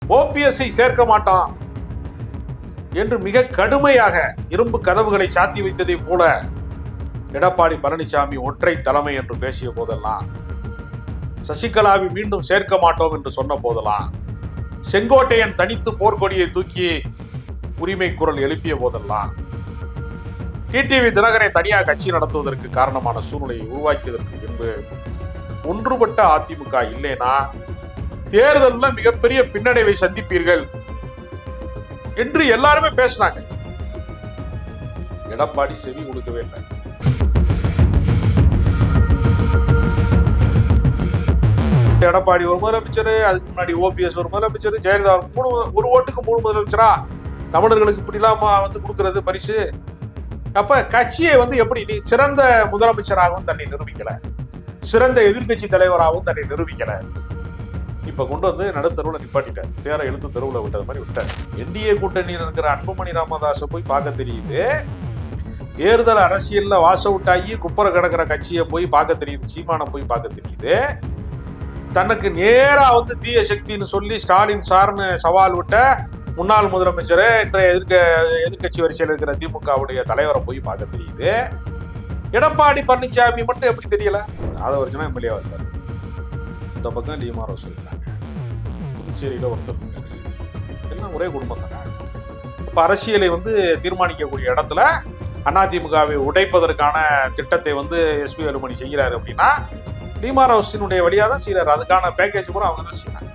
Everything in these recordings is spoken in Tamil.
ஓபிஎஸ்ஐ சேர்க்க மாட்டான் என்று மிக கடுமையாக இரும்பு கதவுகளை சாத்தி வைத்ததை போல எடப்பாடி பழனிசாமி ஒற்றை தலைமை என்று பேசிய போதெல்லாம், சசிகலாவை மீண்டும் சேர்க்க மாட்டோம் என்று சொன்ன போதெல்லாம், செங்கோட்டையன் தனித்து போர்க்கொடியை தூக்கி உரிமை குரல் எழுப்பிய போதெல்லாம், டிடிவி தினகரை தனியாக கட்சி நடத்துவதற்கு காரணமான சூழ்நிலையை உருவாக்கியதற்கு பின்பு ஒன்றுபட்ட அதிமுக இல்லைனா தேர்தலில் மிகப்பெரிய பின்னடைவை சந்திப்பீர்கள் என்று எல்லாருமே பேசினாங்க. எடப்பாடி செவி கொடுக்கவே இல்லை. எடப்பாடி ஒரு முதலமைச்சர், அதுக்கு முன்னாடி ஓபிஎஸ் ஒரு முதலமைச்சர், ஜெயலலிதா ஒரு ஓட்டுக்கு 3 முதலமைச்சரா தமிழர்களுக்கு இப்படிலாம் கொடுக்கறது பரிசு. அப்ப கட்சியை எப்படி நீ சிறந்த முதலமைச்சராகவும் தன்னை நிரூபிக்கல, சிறந்த எதிர்கட்சி தலைவராகவும் தன்னை நிரூபிக்கல. இப்ப கொண்டு வந்து நடுத்தருவில் நிப்பாட்டிட்டார், தேர எழுத்து தெருவில் விட்டது மாதிரி விட்டார். என்டிஏ கூட்டணியில் இருக்கிற அன்புமணி ராமதாஸை போய் பார்க்க தெரியுது, தேர்தல் அரசியல்ல வாஷ் அவுட் ஆகி குப்பரை கிடக்கிற கட்சியை போய் பார்க்க தெரியுது, சீமானை போய் பார்க்க தெரியுது. தனக்கு நேரா தீய சக்தின்னு சொல்லி ஸ்டாலின் சார்னு சவால் விட்ட முன்னாள் முதலமைச்சர், இன்றைய எதிர்கட்சி வரிசையில் இருக்கிற திமுகவுடைய தலைவரை போய் பார்க்க தெரியுது. எடப்பாடி பழனிசாமி மட்டும் எப்படி தெரியல? அதை வருஷனா எம்எல்ஏ இருந்தார். இந்த பக்கம் லீமாரோ சொல்லிட்டாங்க, புதுச்சேரியில ஒருத்தர் இருக்காரு, எல்லாம் ஒரே குடும்பம் தானே. இப்ப அரசியலை தீர்மானிக்கக்கூடிய இடத்துல அதிமுகவை உடைப்பதற்கான திட்டத்தை எஸ்பி வேலுமணி செய்கிறாரு அப்படின்னா லீமார் ஹவுஸினுடைய வழியா தான் செய்யறாரு. அதுக்கான பேக்கேஜ் கூட அவங்க தான் செய்யறாங்க.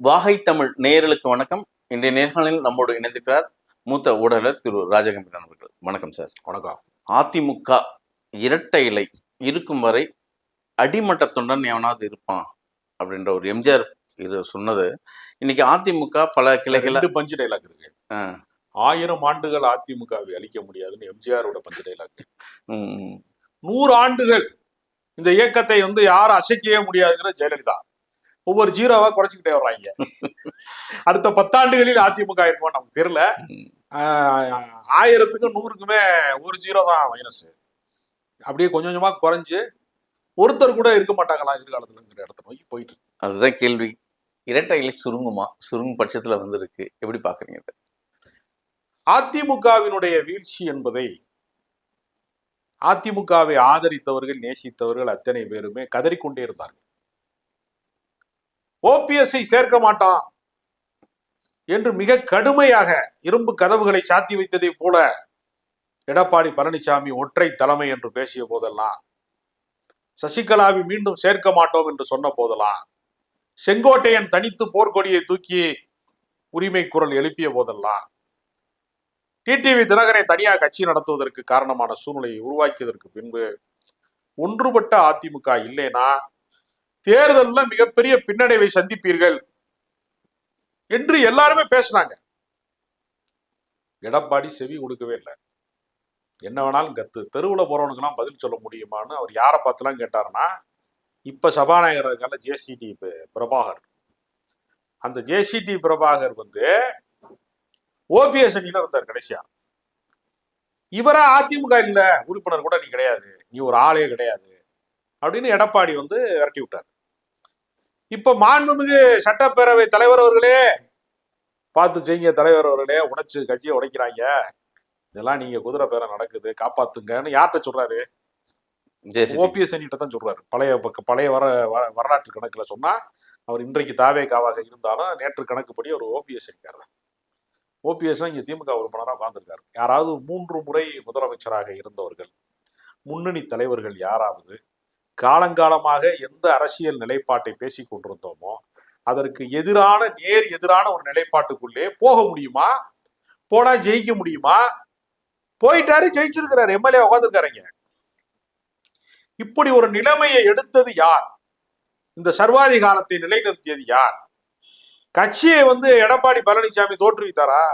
வாகை தமிழ் நேயர்களுக்கு வணக்கம். இன்றைய நேர்காணலில் நம்மோடு இணைந்திருக்கிறார் மூத்த ஊடகர் திரு ராஜகம்பீரன் அவர்கள். வணக்கம் சார். வணக்கம். அதிமுக இரட்டை இலை இருக்கும் வரை அடிமட்ட தொண்டன் எவனாவது இருப்பான் அப்படின்ற ஒரு எம்ஜிஆர் இது சொன்னது. இன்னைக்கு அதிமுக பல கிளைகள் பஞ்சு டைலாக் இருக்கு. 1000 ஆண்டுகள் அதிமுகவை அழிக்க முடியாதுன்னு எம்ஜிஆரோட பஞ்சு டைலாக். 100 ஆண்டுகள் இந்த இயக்கத்தை யாரும் அசைக்கவே முடியாதுங்கிற ஜெயலலிதா. ஒவ்வொரு ஜீரோவா குறைச்சிக்கிட்டே வர்றாங்க. அடுத்த 10 ஆண்டுகளில் அதிமுக இருக்கும் நமக்கு தெரியல. 1000க்கு 100க்குமே ஒரு ஜீரோ தான் மைனஸ். அப்படியே கொஞ்சம் கொஞ்சமா குறைஞ்சு ஒருத்தர் கூட இருக்க மாட்டாங்களா எதிர்காலத்துலங்கிற இடத்த நோக்கி போயிட்டு. அதுதான் கேள்வி. இரட்டை இலை சுருங்குமா? சுருங்கும் பட்சத்துல இருக்கு. எப்படி பாக்குறீங்க? அதிமுகவினுடைய வீழ்ச்சி என்பதை அதிமுகவை ஆதரித்தவர்கள், நேசித்தவர்கள் அத்தனை பேருமே கதறிக்கொண்டே இருந்தார்கள். ஓபிஎஸ்ஐ சேர்க்க மாட்டான் என்று மிக கடுமையாக இரும்பு கதவுகளை சாத்தி வைத்ததை போல எடப்பாடி பழனிசாமி ஒற்றை தலைமை என்று பேசிய போதெல்லாம், சசிகலாவை மீண்டும் சேர்க்க மாட்டோம் என்று சொன்ன போதெல்லாம், செங்கோட்டையன் தனித்து போர்க்கொடியை தூக்கி உரிமை குரல் எழுப்பிய போதெல்லாம், டிடிவி தினகரை தனியாக கட்சி நடத்துவதற்கு காரணமான சூழ்நிலையை உருவாக்கியதற்கு பின்பு ஒன்றுபட்ட அதிமுக இல்லைனா தேர்தலில் மிகப்பெரிய பின்னடைவை சந்திப்பீர்கள் என்று எல்லாருமே பேசினாங்க. எடப்பாடி செவி கொடுக்கவே இல்லை. என்ன வேணாலும் கத்து, தெருவில் போறவனுக்கெல்லாம் பதில் சொல்ல முடியுமான்னு அவர் யாரை பார்த்துலாம் கேட்டாருன்னா, இப்ப சபாநாயகர் இருக்கால ஜேசிடி பிரபாகர், அந்த ஜேசிடி பிரபாகர் ஓபிஎஸ் அணியில இருந்தார் கடைசியா. இவரா அதிமுக இல்ல, உறுப்பினர் கூட நீ கிடையாது, நீ ஒரு ஆளே கிடையாது அப்படின்னு எடப்பாடி விரட்டி விட்டார். இப்ப மாண்புமிகு சட்டப்பேரவை தலைவர் அவர்களே, பார்த்து செய்யுங்க தலைவர் அவர்களே, உடைச்சு கட்சியை உடைக்கிறாங்க, இதெல்லாம் நீங்க குதிரை பேர நடக்குது, காப்பாத்துங்கன்னு யார்கிட்ட சொல்றாரு? ஓபிஎஸ் அணிகிட்ட தான் சொல்றாரு. பழைய வரலாற்று கணக்குல சொன்னா, அவர் இன்றைக்கு தாவேகாவாக இருந்தாலும் நேற்று கணக்குப்படி அவர் ஓபிஎஸ் அணிக்காரர். ஓபிஎஸ் இங்க திமுக உறுப்பினராக உட்கார்ந்துருக்காரு. யாராவது 3 முறை முதலமைச்சராக இருந்தவர்கள், முன்னணி தலைவர்கள் யாராவது காலங்காலமாக எந்த அரசியல் நிலைப்பாட்டை பேசிக் கொண்டிருந்தோமோ அதற்கு நேர் எதிரான ஒரு நிலைப்பாட்டுக்குள்ளே போக முடியுமா? போனா ஜெயிக்க முடியுமா? போயிட்டாரு, ஜெயிச்சிருக்கிறாரு, எம்எல்ஏ உட்கார்ந்துருக்காருங்க. இப்படி ஒரு நிலைமையை எடுத்தது யார்? இந்த சர்வாதிகாரத்தை நிலைநிறுத்தியது யார்? கட்சியை எடப்பாடி பழனிசாமி தோற்றுவித்தாரா?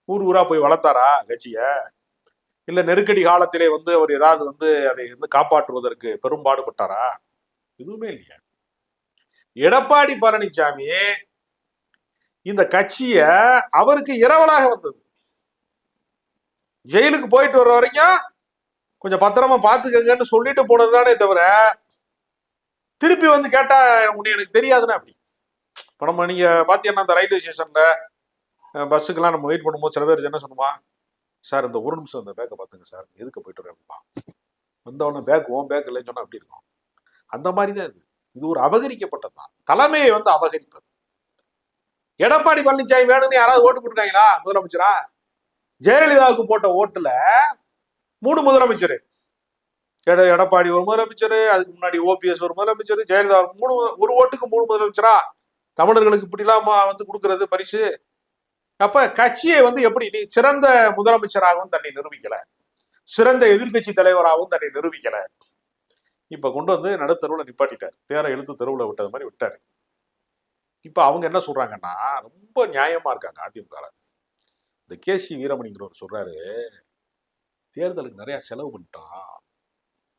ஊரா போய் வளர்த்தாரா கட்சிய? இல்ல நெருக்கடி காலத்திலே அவர் ஏதாவது அதை காப்பாற்றுவதற்கு பெரும்பாடுபட்டாரா? எதுவுமே இல்லையா. எடப்பாடி பழனிசாமி இந்த கட்சிய அவருக்கு இரவலாக வந்தது. ஜெயிலுக்கு போயிட்டு வர்ற வரைக்கும் கொஞ்சம் பத்திரமா பாத்துக்கங்கன்னு சொல்லிட்டு போனதுதானே தவிர திருப்பி வந்து கேட்டா எனக்கு தெரியாதுன்னா அப்படி. இப்ப நம்ம நீங்க பாத்தீங்கன்னா இந்த ரயில்வே ஸ்டேஷன்ல பஸ்ஸுக்கெல்லாம் நம்ம வெயிட் பண்ணும்போது சில பேர் என்ன சொல்லுவா, சார் இந்த ஒரு நிமிஷம் இந்த பேக்கை பாத்துங்க சார், எதுக்கு போயிட்டு வரேன்ப்பா, வந்தவொடனே பேக் ஓன் பேக் இல்லைன்னு சொன்னா அப்படி இருக்கும். அந்த மாதிரிதான் இது ஒரு அபகரிக்கப்பட்டதுதான். தலைமையை வந்து அபகரிப்பது. எடப்பாடி பழனிசாமி வேணும்னு யாராவது ஓட்டு போட்டுருக்காங்களா முதலமைச்சரா? ஜெயலலிதாவுக்கு போட்ட ஓட்டுல 3 முதலமைச்சர், எடப்பாடி ஒரு முதலமைச்சர், அதுக்கு முன்னாடி ஓபிஎஸ் ஒரு முதலமைச்சர், ஜெயலலிதா ஒரு ஓட்டுக்கு 3 முதலமைச்சரா? தமிழர்களுக்கு இப்படிலாம் வந்து கொடுக்கறது பரிசு. அப்ப கட்சியை வந்து எப்படி நீ சிறந்த முதலமைச்சராகவும் தன்னை நிரூபிக்கல, சிறந்த எதிர்கட்சி தலைவராகவும் தன்னை நிரூபிக்கல. இப்ப கொண்டு வந்து நடுத்தருவுல நிப்பாட்டிட்டார், தேர இழுத்து தெருவுல விட்டது மாதிரி விட்டாரு. இப்ப அவங்க என்ன சொல்றாங்கன்னா ரொம்ப நியாயமா இருக்காங்க அதிமுக. இந்த கேசி வீரமணிங்கிறவர் சொல்றாரு, தேர்தலுக்கு நிறைய செலவு பண்ணிட்டான்,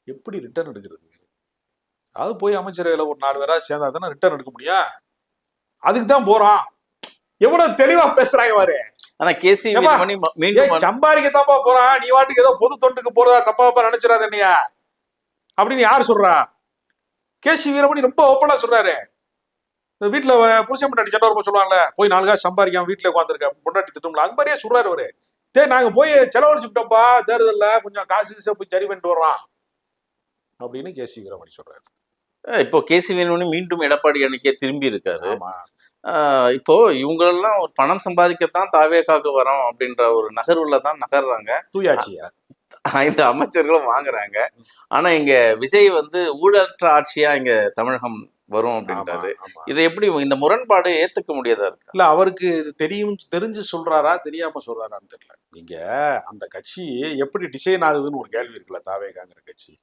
எப்படி ரிட்டர்ன் எடுக்கிறது? அது போய் அமைச்சரவையில ஒரு 4 பேராவது சேர்ந்தா தானே ரிட்டர்ன் எடுக்க முடியும், அதுக்கு தான் போறான். எவ்வளவு தெளிவா பேசுறாங்க பாரு. ஆனா கேசி வீரமணி மீண்டும் சம்பாதிக்கத்தாப்பா போறான், நீ வாட்டுக்கு ஏதோ பொது தொண்டுக்கு போறதா தப்பாப்பா நினைச்சிடாத என்னையா அப்படின்னு யாரு சொல்றா? கேசி வீரமணி ரொம்ப ஓப்பனா சொல்றாரு. இந்த வீட்டுல புருஷன் பொண்டாட்டி சண்டை வரும்போது சொல்லுவாங்கல்ல, போய் 4 காசு சம்பாதிக்காம வீட்டுல உட்காந்துருக்க பொண்டாட்டி திட்டும்ல, அது மாதிரியே சொல்றாரு அவரு. நாங்க போய் செலவழிச்சுட்டோம்ப்பா, தேர்தல்ல கொஞ்சம் காசு போய் சரி பண்ணிட்டு வர்றோம் அப்படின்னு கேசி வீரமணி சொல்றாரு. இப்போ கேசி வீரமணி மீண்டும் எடப்பாடி அணிக்கே திரும்பி இருக்காரு. இப்போ இவங்களெல்லாம் ஒரு பணம் சம்பாதிக்கத்தான் தாவேகாக்கு வரோம் அப்படின்ற ஒரு நகர்வுல தான் நகர்றாங்க. தூயாட்சியா 5 அமைச்சர்களும் வாங்குறாங்க. ஆனா இங்க விஜய் வந்து ஊழலற்ற ஆட்சியா இங்க தமிழகம் வரும் அப்படின்றாரு. இதை எப்படி இந்த முரண்பாடு ஏத்துக்க முடியாதா இருக்கு? இல்ல அவருக்கு இது தெரிஞ்சு சொல்றாரா தெரியாம சொல்றாரான்னு தெரியல. நீங்க அந்த கட்சி எப்படி டிசைன் ஆகுதுன்னு ஒரு கேள்வி இருக்குல்ல. தாவேகாங்கிற கட்சி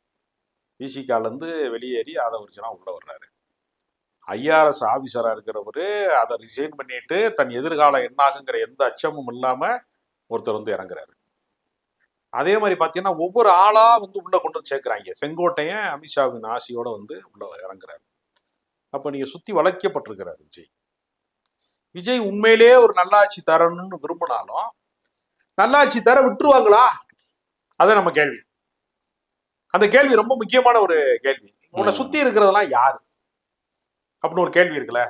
விசிகால இருந்து வெளியேறி ஆதவர்ஜனா உள்ள வர்றாரு. ஐஆர்எஸ் ஆபீசரா இருக்கிறவரு அதை ரிசைன் பண்ணிட்டு தன் எதிர்காலம் என்ன ஆகுங்கிற எந்த அச்சமும் இல்லாம ஒருத்தர் வந்து இறங்குறாரு. அதே மாதிரி பாத்தீங்கன்னா ஒவ்வொரு ஆளா வந்து உள்ள கொண்டு வந்து சேர்க்கிறாங்க. செங்கோட்டையன் அமித்ஷாவின் ஆசையோட வந்து உள்ள இறங்குறாரு. அப்ப நீங்க சுத்தி வளைக்கப்பட்டிருக்கிறாரு விஜய். விஜய் உண்மையிலேயே ஒரு நல்லாட்சி தரணும்னு விரும்பினாலும் நல்லாட்சி தர விட்டுருவாங்களா? அதான் நம்ம கேள்வி. அந்த கேள்வி ரொம்ப முக்கியமான ஒரு கேள்வி. உன்னை சுத்தி இருக்கிறதெல்லாம் யாரு அப்படின்னு ஒரு கேள்வி இருக்குல்ல.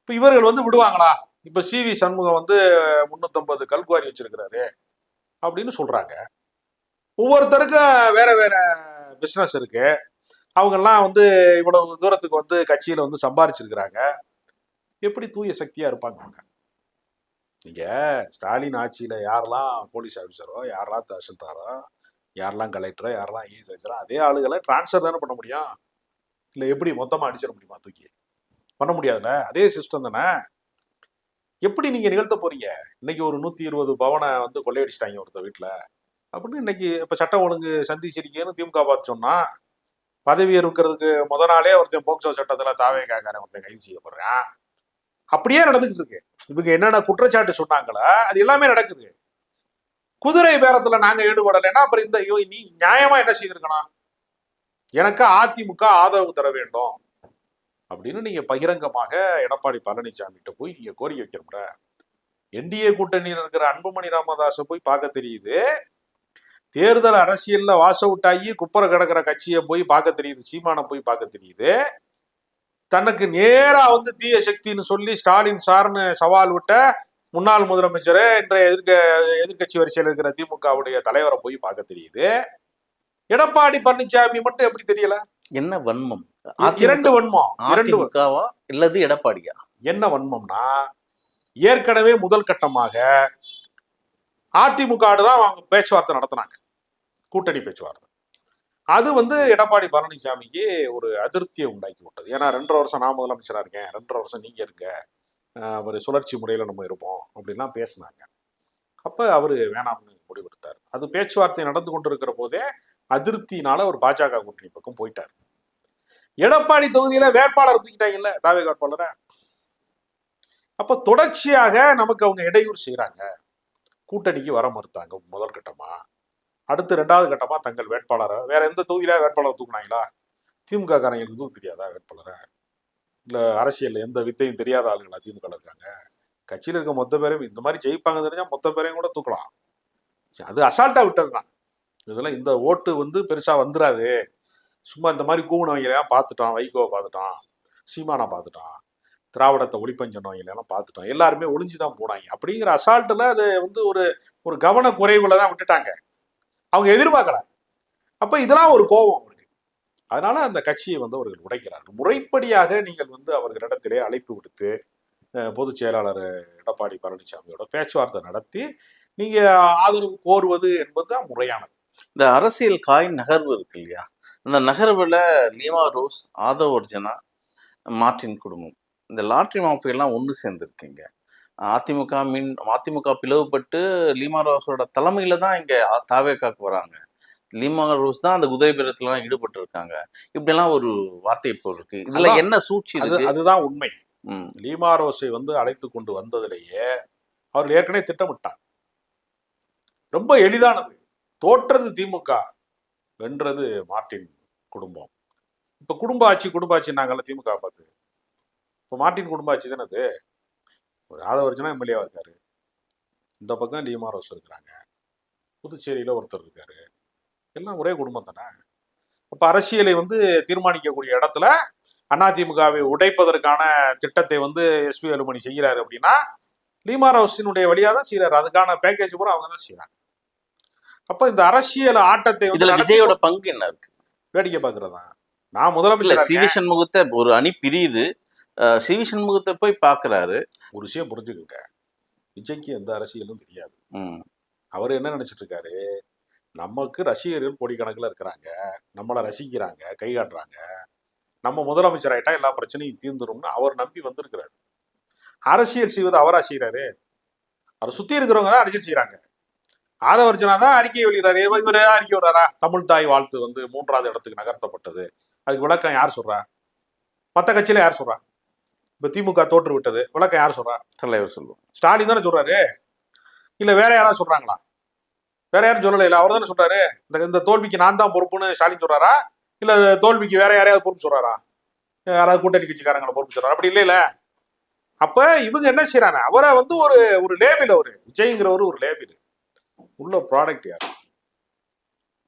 இப்ப இவர்கள் வந்து விடுவாங்களா? இப்ப CV சண்முகம் வந்து 350 கல்குவாரி வச்சிருக்கிறாரு அப்படின்னு சொல்றாங்க. ஒவ்வொருத்தருக்கும் வேற வேற பிசினஸ் இருக்கு. அவங்க எல்லாம் வந்து இவ்வளவு தூரத்துக்கு வந்து கட்சியில வந்து சம்பாரிச்சிருக்கிறாங்க. எப்படி தூய சக்தியா இருப்பாங்க அவங்க? நீங்க ஸ்டாலின் ஆட்சியில யாரெல்லாம் போலீஸ் ஆபீசரோ, யாரெல்லாம் தஹசில்தாரோ, யாரெல்லாம் கலெக்டரோ, யாரெல்லாம் ES ஆஃபீஸரோ, அதே ஆளுகளை டிரான்ஸ்ஃபர் தானே பண்ண முடியும். இல்ல எப்படி மொத்தமா அடிச்சிட முடியுமா? தூக்கி பண்ண முடியாதுல்ல. அதே சிஸ்டம் தானே. எப்படி நீங்க நிகழ்த்த போறீங்க? இன்னைக்கு ஒரு 120 பவனை வந்து கொள்ளையடிச்சிட்டாங்க ஒருத்தர் வீட்டுல அப்படின்னு இன்னைக்கு இப்ப சட்டம் ஒழுங்கு சந்திச்சிருக்கேன்னு திமுக பார்த்து சொன்னா, பதவி இருக்கிறதுக்கு முத நாளே ஒருத்தன் போக்சோ சட்டத்துல தாவேகாரன் ஒருத்தன் கைது செய்யப்படுறான். அப்படியே நடந்துகிட்டு இருக்கு. இவங்க என்னென்ன குற்றச்சாட்டு சொன்னாங்களோ அது எல்லாமே நடக்குது. குதிரை பேரத்துல நாங்க ஈடுபடலைன்னா அப்புறம் இந்த நீ நியாயமா என்ன செய்திருக்கணும்? எனக்கு அதிமுக ஆதரவு தர வேண்டும் அப்படின்னு நீங்க பகிரங்கமாக எடப்பாடி பழனிசாமி கிட்ட போய் நீங்க கோரிக்கை வைக்கிறோம்ல. NDA கூட்டணியில் இருக்கிற அன்புமணி ராமதாஸை போய் பார்க்க தெரியுது. தேர்தல் அரசியல்ல வாஷ் அவுட் ஆகி குப்புற கிடக்கிற கட்சியை போய் பார்க்க தெரியுது. சீமானை போய் பார்க்க தெரியுது. தனக்கு நேரா வந்து தீய சக்தின்னு சொல்லி ஸ்டாலின் சார்னு சவால் விட்ட முன்னாள் முதலமைச்சர் இன்றைய எதிர்கட்சி வரிசையில் இருக்கிற திமுகவுடைய தலைவரை போய் பார்க்க தெரியுது. எடப்பாடி பழனிசாமி மட்டும் எப்படி தெரியல? என்ன வன்மம்? 2 வன்மம். அதிமுகவா இல்லது எடப்பாடியா? என்ன வன்மம்னா, ஏற்கனவே முதல் கட்டமாக அதிமுக தான் அவங்க பேச்சுவார்த்தை நடத்தினாங்க, கூட்டணி பேச்சுவார்த்தை. அது வந்து எடப்பாடி பழனிசாமிக்கு ஒரு அதிருப்தியை உண்டாக்கி விட்டது. ஏன்னா 2.5 வருஷம் நான் முதலமைச்சரா இருக்கேன், 2.5 வருஷம் நீங்க இருக்க, ஒரு சுழற்சி முறையில நம்ம இருப்போம் அப்படின்லாம் பேசினாங்க. அப்ப அவரு வேணாம்னு முடிவெடுத்தார். அது பேச்சுவார்த்தை நடந்து கொண்டிருக்கிற போதே அதிருப்தியினால ஒரு பாஜக கூட்டணி பக்கம் போயிட்டார். எடப்பாடி தொகுதியில வேட்பாளர் தூக்கிட்டாங்கல்ல, தாவே வேட்பாளரை. அப்ப தொடர்ச்சியாக நமக்கு அவங்க இடையூறு செய்யறாங்க. கூட்டணிக்கு வர மறுத்தாங்க முதல் கட்டமா. அடுத்து 2வது கட்டமா தங்கள் வேட்பாளரை வேற எந்த தொகுதியில வேட்பாளர் தூக்குனாங்களா? திமுக காரங்களுக்கு தூக்கு தெரியாதா வேட்பாளரை? இல்ல அரசியல்ல எந்த வித்தையும் தெரியாத ஆளுங்களா திமுக இருக்காங்க? கட்சியில இருக்க மொத்த பேரையும் இந்த மாதிரி ஜெயிப்பாங்க தெரிஞ்சா மொத்த பேரையும் கூட தூக்கலாம். சரி, அது அசால்ட்டா விட்டதுதான். இதெல்லாம் இந்த ஓட்டு வந்து பெருசா வந்துராது. சும்மா இந்த மாதிரி கூவுனவங்க எல்லாம் பார்த்துட்டான், வைகோவை பார்த்துட்டான், சீமானா பார்த்துட்டான், திராவிடத்தை ஒழிப்பன்னு சொன்னவங்க எல்லாம் பார்த்துட்டான், எல்லாருமே ஒளிஞ்சுதான் போனாங்க அப்படிங்கிற அசால்ட்டுல அது வந்து ஒரு ஒரு கவன குறைவுல தான் விட்டுட்டாங்க. அவங்க எதிர்பார்க்கல. அப்ப இதெல்லாம் ஒரு கோபம் அவருக்கு. அதனால அந்த கட்சியை வந்து அவர்கள் உடைக்கிறார்கள். முறைப்படியாக நீங்கள் வந்து அவர்களிடத்திலே அழைப்பு விடுத்து பொதுச் செயலாளர் எடப்பாடி பழனிசாமியோட பேச்சுவார்த்தை நடத்தி நீங்க ஆதரவு கோருவது என்பதுதான் முறையானது. இந்த அரசியல் காய் நகர்வு இருக்கு இல்லையா, அந்த நகர்வுல லீமா ரோஸ், ஆதவ் அர்ஜுனா, மார்ட்டின் குடும்பம், இந்த லாட்ரி மாஃபியெல்லாம் ஒன்று சேர்ந்துருக்கீங்க. அதிமுக பிளவுபட்டு லீமா ரோஸோட தலைமையில தான் இங்க தாவேக்காக்கு வராங்க. லீமா ரோஸ் தான் அந்த குதிரை பேரத்துலாம் ஈடுபட்டு இருக்காங்க. இப்படியெல்லாம் ஒரு வார்த்தை இப்போ இருக்கு. இதுல என்ன சூழ்ச்சி இருக்கு? அதுதான் உண்மை. லீமா ரோஸை வந்து அழைத்து கொண்டு வந்ததிலேயே அவர்கள் ஏற்கனவே திட்டமிட்டார். ரொம்ப எளிதானது. தோற்றது திமுக, வென்றது மார்ட்டின் குடும்பம். இப்ப குடும்ப ஆட்சி நாங்கள்ல திமுக பார்த்து. இப்ப மார்ட்டின் குடும்ப ஆட்சி தானே அது. ஒரு ஆதவர்ஜனா எம்எல்ஏவா இருக்காரு, இந்த பக்கம் லீமா ரோஸ் இருக்கிறாங்க, புதுச்சேரியில ஒருத்தர் இருக்காரு, எல்லாம் ஒரே குடும்பம் தானே. அப்ப அரசியலை வந்து தீர்மானிக்கக்கூடிய இடத்துல அதிமுகவை உடைப்பதற்கான திட்டத்தை வந்து எஸ்பி வேலுமணி செய்கிறாரு அப்படின்னா லீமா ரோஸினுடைய வழியா தான் செய்யறாரு. அதுக்கான பேக்கேஜ் பூரா அவங்க தான் செய்யறாங்க. அப்ப இந்த அரசியல் ஆட்டத்தை இதுல விஜயோட பங்கு என்ன இருக்கு? வேடிக்கை பாக்குறதா? நான் முதலமைச்சர் சிவி சண்முகத்தை ஒரு அணி பிரியுது, சிவி சண்முகத்தை போய் பாக்குறாரு. ஒரு விஷயம் புரிஞ்சுக்கோங்க, விஜய்க்கு எந்த அரசியலும் தெரியாது. அவர் என்ன நினைச்சிட்டு இருக்காரு, நமக்கு ரசிகர்கள் கோடிக்கணக்கில் இருக்கிறாங்க, நம்மளை ரசிக்கிறாங்க, கை காட்டுறாங்க, நம்ம முதலமைச்சர் ஆயிட்டா எல்லா பிரச்சனையும் தீர்ந்துரும்னு அவர் நம்பி வந்திருக்கிறாரு. அரசியல் செய்வது அவரா செய்யறாரு? அவர் சுத்தி இருக்கிறவங்க தான் அரசியல் செய்யறாங்க. ஆதவர்ஜனா தான் அறிக்கை வெளியிறாரு. இவரே அறிக்கை விடுறாரா? தமிழ் தாய் வாழ்த்து வந்து 3வது இடத்துக்கு நகர்த்தப்பட்டது, அதுக்கு விளக்கம் யார் சொல்றா? மற்ற கட்சியில யார் சொல்றா? இப்ப திமுக தோற்று விட்டது, விளக்கம் யார் சொல்றா? தலைவர் சொல்லுவோம், ஸ்டாலின் தானே சொல்றாரு. இல்ல வேற யாராவது சொல்றாங்களா? வேற யாரும் சொல்லல. இல்ல அவர் தானே சொல்றாரு. இந்த தோல்விக்கு நான் தான் பொறுப்புன்னு ஸ்டாலின் சொல்றாரா? இல்ல தோல்விக்கு வேற யாரையாவது பொறுப்பு சொல்றாரா? யாராவது கூட்டணி கட்சிக்காரங்களை பொறுப்பு சொல்றாரு? அப்படி இல்ல. அப்ப இவங்க என்ன செய்யறாங்க, அவரை வந்து ஒரு லேபிள், அவரு விஜய்ங்கிறவரு ஒரு லேபிள், உள்ள ப்ராடக்ட் யாரு?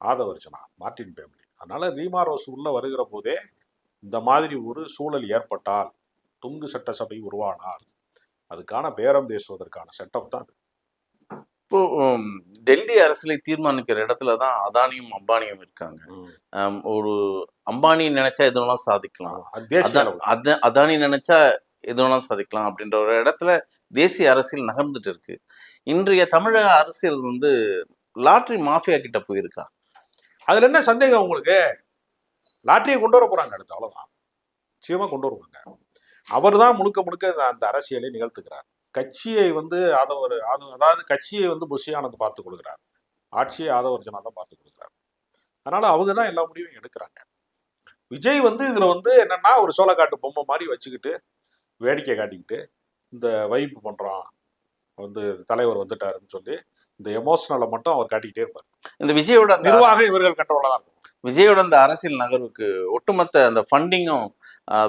ஆதவர்ஜனா, மார்ட்டின் ஃபேமிலி. அதனால லீமா ரோஸ் உள்ள வருகிற போதே இந்த மாதிரி ஒரு சூழல் ஏற்பட்டால், துங்கு சட்டசபை உருவானால் அதுக்கான பேரம் பேசுவதற்கான செட்டப் தான் அது. இப்போ டெல்லி அரசியலை தீர்மானிக்கிற இடத்துலதான் அதானியும் அம்பானியும் இருக்காங்க. ஒரு அம்பானி நினைச்சா எதுனாலும் சாதிக்கலாம், அதானி நினைச்சா எதுனாலும் சாதிக்கலாம் அப்படின்ற ஒரு இடத்துல தேசிய அரசியல் நகர்ந்துட்டு இருக்கு. இன்றைய தமிழக அரசியல் வந்து லாட்ரி மாஃபியா கிட்ட போயிருக்கா? அதுல என்ன சந்தேகம் உங்களுக்கு? லாட்டரியை கொண்டு வர போறாங்க அடுத்து, அவ்வளவுதான். நிச்சயமா கொண்டு வருவாங்க. அவர் தான் முழுக்க அந்த அரசியலை நிகழ்த்துக்கிறார். கட்சியை வந்து அதாவது கட்சியை வந்து புஷியானது பார்த்து கொடுக்குறார், ஆட்சியை ஆதவர்ஜனா தான் பார்த்து கொடுக்குறார். அதனால அவங்க தான் எல்லா முடிவையும் எடுக்கிறாங்க. விஜய் வந்து இதுல வந்து என்னன்னா ஒரு சோளக்காட்டு பொம்மை மாதிரி வச்சுக்கிட்டு வேடிக்கை காட்டிக்கிட்டு இந்த வைப் பண்றோம், வந்து தலைவர் வந்துட்டாருன்னு சொல்லி இந்த எமோஷனலை மட்டும் அவர் காட்டிக்கிட்டே இருப்பார். இந்த விஜயோட நிர்வாகம் இவர்கள் கண்ட்ரோலா தான் இருக்கும். விஜயோட அந்த அரசியல் நகர்வுக்கு ஒட்டுமொத்த அந்த ஃபண்டிங்கும்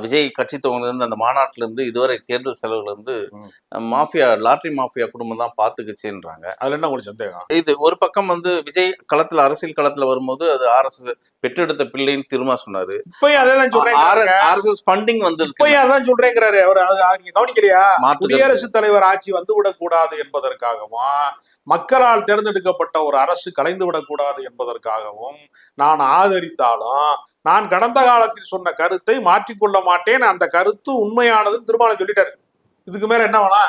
விஜய் கட்சி துவங்கிலிருந்து அந்த மாநாட்டில இருந்து இதுவரை தேர்தல் செலவுல இருந்து மாஃபியா, லாட்ரி மாஃபியா குடும்பம் தான் பாத்துக்குச்சுன்றாங்க. அதுல என்ன உங்களுக்கு சந்தேகம்? இது ஒரு பக்கம் வந்து விஜய் களத்துல, அரசியல் களத்துல வரும்போது அது RSS பெற்றெடுத்த பிள்ளைன்னு திரும்ப சொன்னாரு. இப்பயும் அதான் சொல்றேன், RSS ஃபண்டிங் வந்து இப்பயும் அதான் சொல்றேங்கிறாரு அவர். கவனிக்கலையா? குடியரசுத் தலைவர் ஆட்சி வந்து விடக்கூடாது என்பதற்காகவும், மக்களால் தேர்ந்தெடுக்கப்பட்ட ஒரு அரசு கலைந்து விடக்கூடாது என்பதற்காகவும் நான் ஆதரித்தாலும் நான் கடந்த காலத்தில் சொன்ன கருத்தை மாற்றிக்கொள்ள மாட்டேன், அந்த கருத்து உண்மையானதுன்னு திருமாவளவன் சொல்லிட்டாரு. இதுக்கு மேல என்ன வேணா?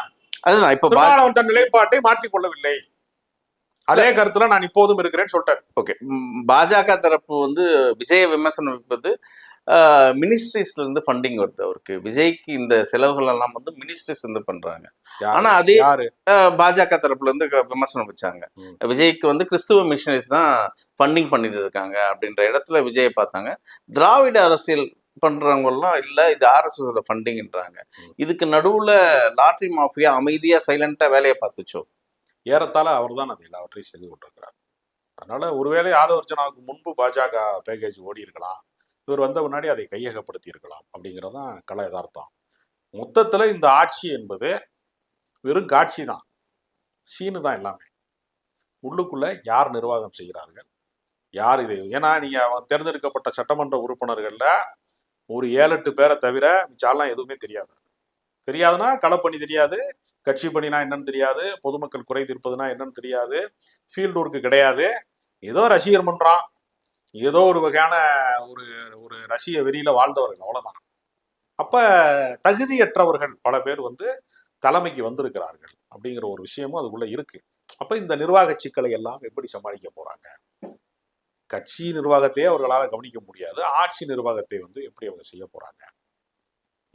அதுதான் இப்ப திருமாவளவன் தன் நிலைப்பாட்டை மாற்றிக்கொள்ளவில்லை, அதே கருத்துல நான் இப்போதும் இருக்கிறேன்னு சொல்லிட்டாரு. ஓகே, பாஜக தரப்பு வந்து விஜய விமர்சனம் வைப்பது மினிஸ்ட்ரிஸ்ல இருந்து ஃபண்டிங் வருது அவருக்கு. விஜய்க்கு இந்த செலவுகள் எல்லாம் வந்து மினிஸ்ட்ரிஸ் வந்து பண்றாங்க. ஆனா அதே பாஜக தரப்புல இருந்து விமர்சனம் வச்சாங்க, விஜய்க்கு வந்து கிறிஸ்துவ மிஷனரிஸ் தான் ஃபண்டிங் பண்ணிட்டு இருக்காங்க அப்படின்ற இடத்துல விஜயை பார்த்தாங்க. திராவிட அரசியல் பண்றவங்க எல்லாம் இல்ல, இது RSS ஃபண்டிங்ன்றாங்க. இதுக்கு நடுவுல லாட்ரி மாஃபியா அமைதியா சைலண்டா வேலையை பார்த்துச்சோ? ஏறத்தாழ அவர் தான் அது எல்லாவற்றையும் செய்து கொண்டிருக்கிறார். அதனால ஒருவேளை ஆதவர்ஜனாவுக்கு முன்பு பாஜக பேக்கேஜ் ஓடி இருக்கலாம், இவர் வந்த முன்னாடி அதை கையகப்படுத்தி இருக்கலாம் அப்படிங்கிறதான் கள யதார்த்தம். மொத்தத்துல இந்த ஆட்சி என்பது வெறும் காட்சி தான், சீனு தான் எல்லாமே. உள்ளுக்குள்ள யார் நிர்வாகம் செய்கிறார்கள், யார் இதை, ஏன்னா நீங்க தேர்ந்தெடுக்கப்பட்ட சட்டமன்ற உறுப்பினர்கள்ல ஒரு 7-8 பேரை தவிர மிச்சாலாம் எதுவுமே தெரியாது. தெரியாதுன்னா களப்பணி தெரியாது, கட்சி பணினா என்னன்னு தெரியாது, பொதுமக்கள் குறை தீர்ப்பதுனா என்னன்னு தெரியாது, ஃபீல்டு ஒர்க்கு கிடையாது. ஏதோ ரசிகர் மன்றம், ஏதோ ஒரு வகையான ஒரு ஒரு ரசிக வெறியில வாழ்ந்தவர்கள், அவ்வளவுதான். அப்ப தகுதியற்றவர்கள் பல பேர் தலைமைக்கு வந்திருக்கிறார்கள் அப்படிங்கிற ஒரு விஷயமும் அதுக்குள்ள இருக்கு. அப்ப இந்த நிர்வாக சிக்கலை எல்லாம் எப்படி சமாளிக்க போறாங்க? கட்சி நிர்வாகத்தையே அவர்களால் கவனிக்க முடியாது, ஆட்சி நிர்வாகத்தை எப்படி அவங்க செய்ய போறாங்க?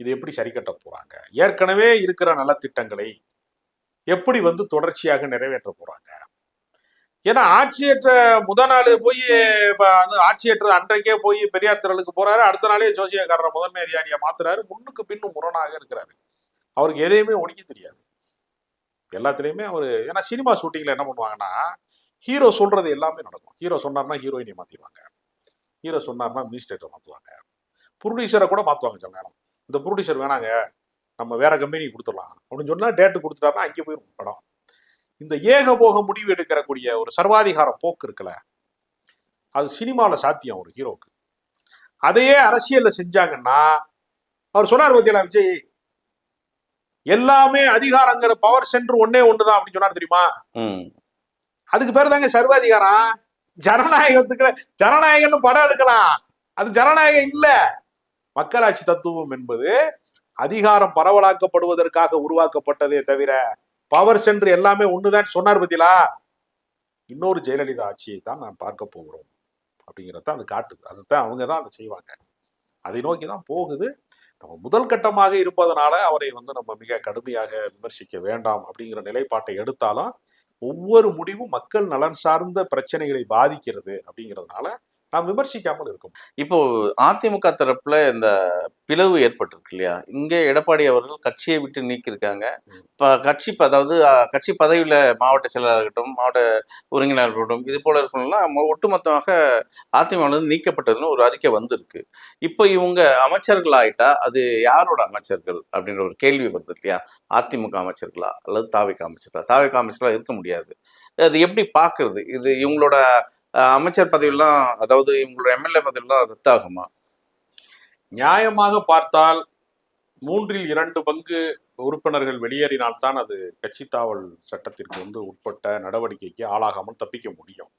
இது எப்படி சரி கட்ட போறாங்க? ஏற்கனவே இருக்கிற நலத்திட்டங்களை எப்படி தொடர்ச்சியாக நிறைவேற்ற போறாங்க? ஏன்னா ஆட்சியேற்ற முதல் நாள் போய் ஆட்சியேற்ற அன்றைக்கே போய் பெரியார் திரளுக்கு போறாரு, அடுத்த நாளே ஜோசியக்காரரை முதன்மை அதிகாரியா மாத்துறாரு, முன்னுக்கு பின்னும் முரணாக இருக்கிறாரு. அவருக்கு எதையுமே ஒழிக்க தெரியாது எல்லாத்துலயுமே அவரு. ஏன்னா சினிமா ஷூட்டிங்ல என்ன பண்ணுவாங்கன்னா, ஹீரோ சொல்றது எல்லாமே நடக்கும். ஹீரோ சொன்னார்னா ஹீரோயினை மாத்திடுவாங்க, ஹீரோ சொன்னார்னா மினிஸ்டேட்டரை மாத்துவாங்க, ப்ரொடியூசரை கூட மாத்துவாங்க. சில நேரம் இந்த ப்ரொடியூசர் வேணாங்க, நம்ம வேற கம்பெனிக்கு கொடுத்துடலாம் அப்படின்னு சொன்னா டேட்டு கொடுத்துட்டாருன்னா அங்கே போயிடும் படம். இந்த ஏகபோக முடிவு எடுக்கக்கூடிய ஒரு சர்வாதிகார போக்கு இருக்குல்ல, அது சினிமாவில் சாத்தியம் ஒரு ஹீரோக்கு. அதையே அரசியல்ல செஞ்சாங்கன்னா, அவர் சொன்னார் பத்தியா விஜய், எல்லாமே அதிகாரங்கிற பவர் சென்டர் ஒன்னே ஒண்ணுதான் அப்படின்னு சொன்னார் தெரியுமா? அதுக்கு பேர் தாங்க சர்வாதிகாரம். ஜனநாயகத்துக்கு ஜனநாயகம்னு படம் எடுக்கலாம், அது ஜனநாயகம் இல்ல. மக்களாட்சி தத்துவம் என்பது அதிகாரம் பரவலாக்கப்படுவதற்காக உருவாக்கப்பட்டதே தவிர பவர் சென்டர் எல்லாமே ஒண்ணுதான் சொன்னார் பத்தியா. இன்னொரு ஜெயலலிதா ஆட்சியை தான் நான் பார்க்க போகிறோம் அப்படிங்கிறத அது காட்டுது. அதைத்தான் அவங்க தான் அதை செய்வாங்க, அதை நோக்கி தான் போகுது. நம்ம முதல் கட்டமாக இருப்பதனால அவரை நம்ம மிக கடுமையாக விமர்சிக்க வேண்டாம் அப்படிங்கிற நிலைப்பாட்டை எடுத்தாலும், ஒவ்வொரு முடிவும் மக்கள் நலன் சார்ந்த பிரச்சனைகளை பாதிக்கிறது அப்படிங்கிறதுனால நாம் விமர்சிக்காமல் இருக்கும். இப்போ அதிமுக தரப்புல இந்த பிளவு ஏற்பட்டிருக்கு இல்லையா, இங்கே எடப்பாடி அவர்கள் கட்சியை விட்டு நீக்கியிருக்காங்க. இப்போ அதாவது கட்சி பதவியில் மாவட்ட செயலாளர் இருக்கட்டும், மாவட்ட ஒருங்கிணையாளர் இருக்கட்டும், இது போல இருக்கணும்லாம் ஒட்டுமொத்தமாக அதிமுக நீக்கப்பட்டதுன்னு ஒரு அறிக்கை வந்திருக்கு. இப்போ இவங்க அமைச்சர்கள் ஆயிட்டா அது யாரோட அமைச்சர்கள் அப்படின்ற ஒரு கேள்வி வருது இல்லையா? அதிமுக அமைச்சர்களா அல்லது தாவேகா அமைச்சர்களா? தாவேகா அமைச்சர்களா இருக்க முடியாது. அது எப்படி பார்க்கறது? இது இவங்களோட அமைச்சர் பதவியெல்லாம், அதாவது இவங்களோட எம்எல்ஏ பதவியெல்லாம் ரத்தாகுமா? நியாயமாக பார்த்தால் 2/3 உறுப்பினர்கள் வெளியேறினால்தான் அது கட்சி தாவல் சட்டத்திற்கு உட்பட்ட நடவடிக்கைக்கு ஆளாகாமல் தப்பிக்க முடியும்.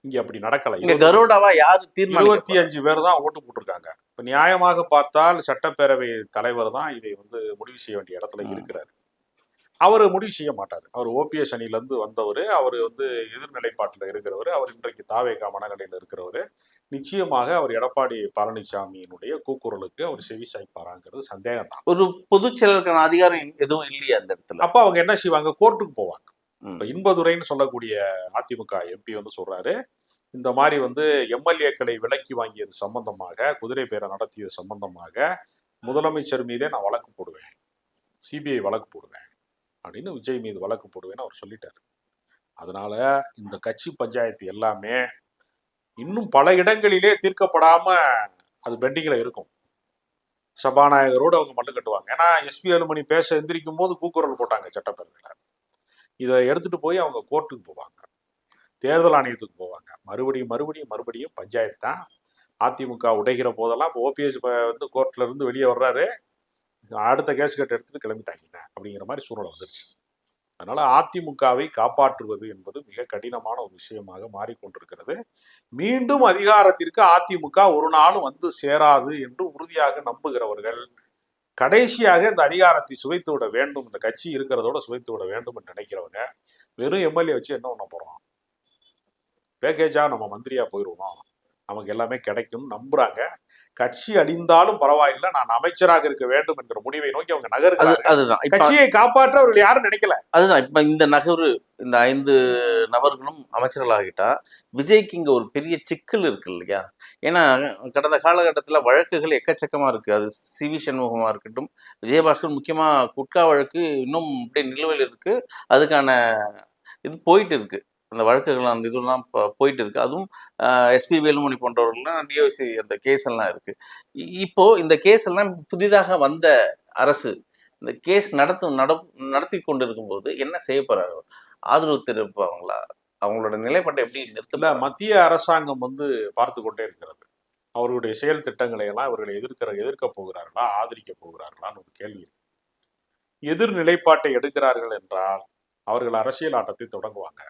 இங்க அப்படி நடக்கல. இங்க கருடாவா யாரு தீர்மானம்? 25 பேர் தான் ஓட்டு போட்டிருக்காங்க. இப்ப நியாயமாக பார்த்தால் சட்டப்பேரவை தலைவர் தான் இதை முடிவு செய்ய வேண்டிய இடத்துல இருக்கிறாரு. அவர் முடிவு செய்ய மாட்டார். அவர் ஓபிஎஸ் அணில இருந்து வந்தவர், அவர் எதிர்நிலைப்பாட்டில் இருக்கிறவர், அவர் இன்றைக்கு தாவேகா மனநிலையில் இருக்கிறவர். நிச்சயமாக அவர் எடப்பாடி பழனிசாமியினுடைய கூக்குரலுக்கு அவர் செவி சாய்ப்பாராங்கிறது சந்தேகம் தான். ஒரு பொதுச் செயலருக்கான அதிகாரம் எதுவும் இல்லையா அந்த இடத்துல? அப்ப அவங்க என்ன செய்வாங்க? கோர்ட்டுக்கு போவாங்க. இப்ப இன்பதுரைன்னு சொல்லக்கூடிய அதிமுக எம்பி சொல்றாரு, இந்த மாதிரி எம்எல்ஏக்களை விலக்கி வாங்கியது சம்பந்தமாக, குதிரை பேரை நடத்தியது சம்பந்தமாக முதலமைச்சர் மீதே நான் வழக்கு போடுவேன், சிபிஐ வழக்கு போடுவேன் அப்படின்னு, விஜய் மீது வழக்கு போடுவேன்னு அவர் சொல்லிட்டாரு. அதனால இந்த கட்சி பஞ்சாயத்து எல்லாமே இன்னும் பல இடங்களிலே தீர்க்கப்படாம அது பெண்டிங்ல இருக்கும். சபாநாயகரோடு அவங்க மல்லு கட்டுவாங்க. ஏன்னா எஸ்பி வேலுமணி பேச எந்திரிக்கும் போது கூக்குரல் போட்டாங்க சட்டப்பேரவையில. இதை எடுத்துட்டு போய் அவங்க கோர்ட்டுக்கு போவாங்க, தேர்தல் ஆணையத்துக்கு போவாங்க. மறுபடியும் பஞ்சாயத்து தான். அதிமுக உடைகிற போதெல்லாம் இப்போ ஓபிஎஸ் கோர்ட்ல இருந்து வெளியே வர்றாரு, அடுத்த கேஸ் கட்டு எடுத்துட்டு கிளம்பிட்டாங்க அப்படிங்கிற மாதிரி சூழ்நிலை வந்துருச்சு. அதனால அதிமுகவை காப்பாற்றுவது என்பது மிக கடினமான ஒரு விஷயமாக மாறிக்கொண்டிருக்கிறது. மீண்டும் அதிகாரத்திற்கு அதிமுக ஒரு நாளும் சேராது என்று உறுதியாக நம்புகிறவர்கள் கடைசியாக இந்த அதிகாரத்தை சுவைத்து விட வேண்டும், இந்த கட்சி இருக்கிறதோட சுவைத்து விட வேண்டும் என்று நினைக்கிறவங்க வெறும் எம்எல்ஏ வச்சு என்ன பண்ண போறோம், பேக்கேஜா நம்ம மந்திரியா போயிடுவோம், நமக்கு எல்லாமே கிடைக்கும் நம்புறாங்க. கட்சி அடிந்தாலும் பரவாயில்லை, நான் அமைச்சராக இருக்க வேண்டும் என்கிற முடிவை நோக்கி அவங்க நகர்கிறாங்க. அதுதான் கட்சியை காப்பாற்ற அவர்கள் யாரும் நினைக்கல. அதுதான் இப்ப இந்த நகர்வு, இந்த 5 நபர்களும் அமைச்சர்கள் ஆகிட்டா விஜய்க்கு இங்க ஒரு பெரிய சிக்கல் இருக்கு இல்லையா? ஏன்னா கடந்த காலகட்டத்தில் வழக்குகள் எக்கச்சக்கமா இருக்கு. அது சிவி சண்முகமா இருக்கட்டும், விஜயபாஸ்கர், முக்கியமா குட்கா வழக்கு இன்னும் அப்படியே நிலுவையில் இருக்கு. அதுக்கான இது போயிட்டு இருக்கு. அந்த வழக்குகள் அந்த இதெல்லாம் போயிட்டு இருக்கு. அதுவும் எஸ்பி வேலுமணி போன்றவர்கள்லாம் டிஓசி அந்த கேஸ் எல்லாம் இருக்கு. இப்போ இந்த கேஸ் எல்லாம் புதிதாக வந்த அரசு இந்த கேஸ் நடத்தி கொண்டிருக்கும் போது என்ன செய்ய போறாங்க? ஆதரவு தெரிவிப்பாங்களா? அவங்களோட நிலைப்பாட்டை எப்படி இல்ல, நிறுத்த? மத்திய அரசாங்கம் வந்து பார்த்து கொண்டே இருக்கிறது. அவர்களுடைய செயல் திட்டங்களை எல்லாம் இவர்களை எதிர்க்க போகிறார்களா, ஆதரிக்க போகிறார்களான்னு ஒரு கேள்வி இருக்கு. எதிர் நிலைப்பாட்டை எடுக்கிறார்கள் என்றால் அவர்கள் அரசியல் ஆட்டத்தை தொடங்குவாங்க.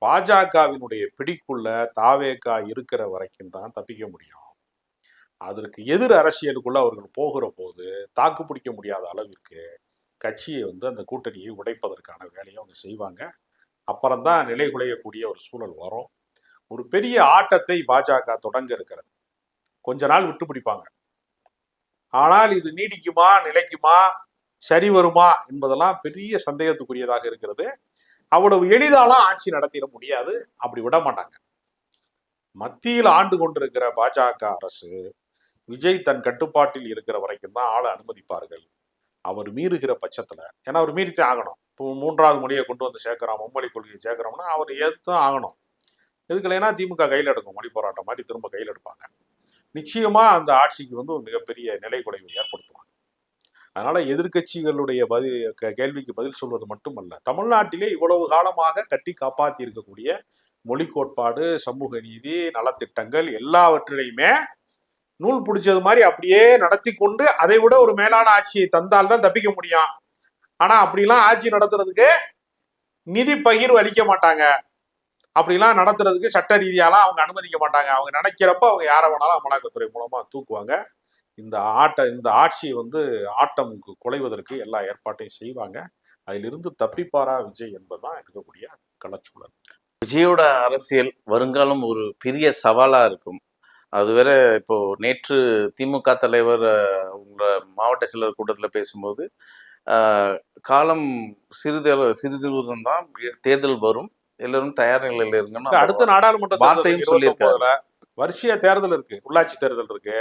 பாஜகவினுடைய பிடிக்குள்ள தாவேகா இருக்கிற வரைக்கும் தான் தப்பிக்க முடியும். அதற்கு எதிர் அரசியலுக்குள்ள அவர்கள் போகிற போது தாக்கு பிடிக்க முடியாத அளவிற்கு கட்சியை வந்து அந்த கூட்டணியை உடைப்பதற்கான வேலையை அவங்க செய்வாங்க. அப்புறம்தான் நிலைகுலையக்கூடிய ஒரு சூழல் வரும். ஒரு பெரிய ஆட்டத்தை பாஜக தொடங்க இருக்கிறது. கொஞ்ச நாள் விட்டு பிடிப்பாங்க. ஆனால் இது நீடிக்குமா, நிலைக்குமா, சரி வருமா என்பதெல்லாம் பெரிய சந்தேகத்துக்குரியதாக இருக்கிறது. அவ்வளவு எளிதாலாம் ஆட்சி நடத்திட முடியாது. அப்படி விட மாட்டாங்க. மத்தியில் ஆண்டு கொண்டிருக்கிற பாஜக அரசு விஜய் தன் கட்டுப்பாட்டில் இருக்கிற வரைக்கும் தான் ஆளை அனுமதிப்பார்கள். அவர் மீறுகிற பட்சத்துல, ஏன்னா அவர் மீறித்தான் ஆகணும். இப்போ 3வது மொழியை கொண்டு வந்து சேர்க்கிறோம், மும்மொழி கொள்கையை சேர்க்கிறோம்னா அவர் ஏற்றுதான் ஆகணும். எதுக்கலைன்னா திமுக கையில் எடுக்கும், மொழி போராட்டம் மாதிரி திரும்ப கையில் எடுப்பாங்க. நிச்சயமா அந்த ஆட்சிக்கு வந்து ஒரு மிகப்பெரிய நிலை குலைவை ஏற்படுத்துவாங்க. அதனால எதிர்கட்சிகளுடைய கேள்விக்கு பதில் சொல்வது மட்டுமல்ல, தமிழ்நாட்டிலே இவ்வளவு காலமாக கட்டி காப்பாற்றி இருக்கக்கூடிய மொழி கோட்பாடு, சமூக நீதி, நலத்திட்டங்கள் எல்லாவற்றிலையுமே நூல் பிடிச்சது மாதிரி அப்படியே நடத்தி கொண்டு அதை விட ஒரு மேலான ஆட்சியை தந்தால்தான் தப்பிக்க முடியும். ஆனா அப்படிலாம் ஆட்சி நடத்துறதுக்கு நிதி பகிர்வு அளிக்க மாட்டாங்க. அப்படிலாம் நடத்துறதுக்கு சட்ட ரீதியாலாம் அவங்க அனுமதிக்க மாட்டாங்க. அவங்க நினைக்கிறப்ப அவங்க யாரை வேணாலும் அமலாக்கத்துறை மூலமா தூக்குவாங்க. இந்த ஆட்சியை வந்து ஆட்டம் குலைவதற்கு எல்லா ஏற்பாட்டையும் செய்வாங்க. அதிலிருந்து தப்பிப்பாரா விஜய் என்பதுதான் இருக்கக்கூடிய களச்சூழல். விஜயோட அரசியல் வருங்காலம் ஒரு பெரிய சவாலா இருக்கும். அது வேற. இப்போ நேற்று திமுக தலைவர் உங்க மாவட்ட செயலர் கூட்டத்தில் பேசும்போது காலம் சிறிது தான் தேர்தல் வரும், எல்லாரும் தயார் நிலையில இருங்கன்னு அடுத்த நாடாளுமன்ற வார்த்தையும் சொல்லியிருக்காங்க. வரிசையா தேர்தல் இருக்கு, உள்ளாட்சி தேர்தல் இருக்கு,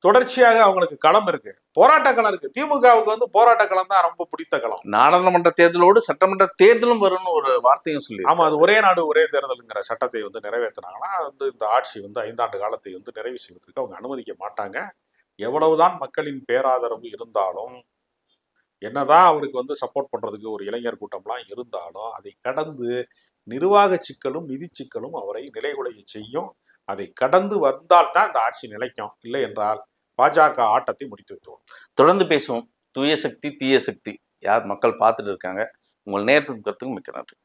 தொடர்ச்சியாக அவங்களுக்கு களம் இருக்கு, போராட்ட களம் இருக்கு. திமுகவுக்கு வந்து போராட்ட களம் தான் ரொம்ப பிடித்த களம். நாடாளுமன்ற தேர்தலோடு சட்டமன்ற தேர்தலும் வரும்னு ஒரு வார்த்தையும் சொல்லி. ஆமா, அது ஒரே நாடு ஒரே தேர்தலுங்கிற சட்டத்தை வந்து நிறைவேற்றினாங்கன்னா வந்து இந்த ஆட்சி வந்து 5 ஆண்டு காலத்தை வந்து நிறைவு செய்வதற்கு அவங்க அனுமதிக்க மாட்டாங்க. எவ்வளவுதான் மக்களின் பேராதரவு இருந்தாலும், என்னதான் அவருக்கு வந்து சப்போர்ட் பண்றதுக்கு ஒரு இளைஞர் கூட்டம்லாம் இருந்தாலும், அதை கடந்து நிர்வாக சிக்கலும் நிதி சிக்கலும் அவரை நிலைகுலைய செய்யும். அதை கடந்து வந்தால்தான் இந்த ஆட்சி நிலைக்கும். இல்லை என்றால் பாஜக ஆட்டத்தை முடித்து வைத்துவோம். தொடர்ந்து பேசுவோம். தூய சக்தி தீய சக்தி யார் மக்கள் பார்த்துட்டு இருக்காங்க. உங்கள் நேரத்துக்கு மிக்க நன்றி.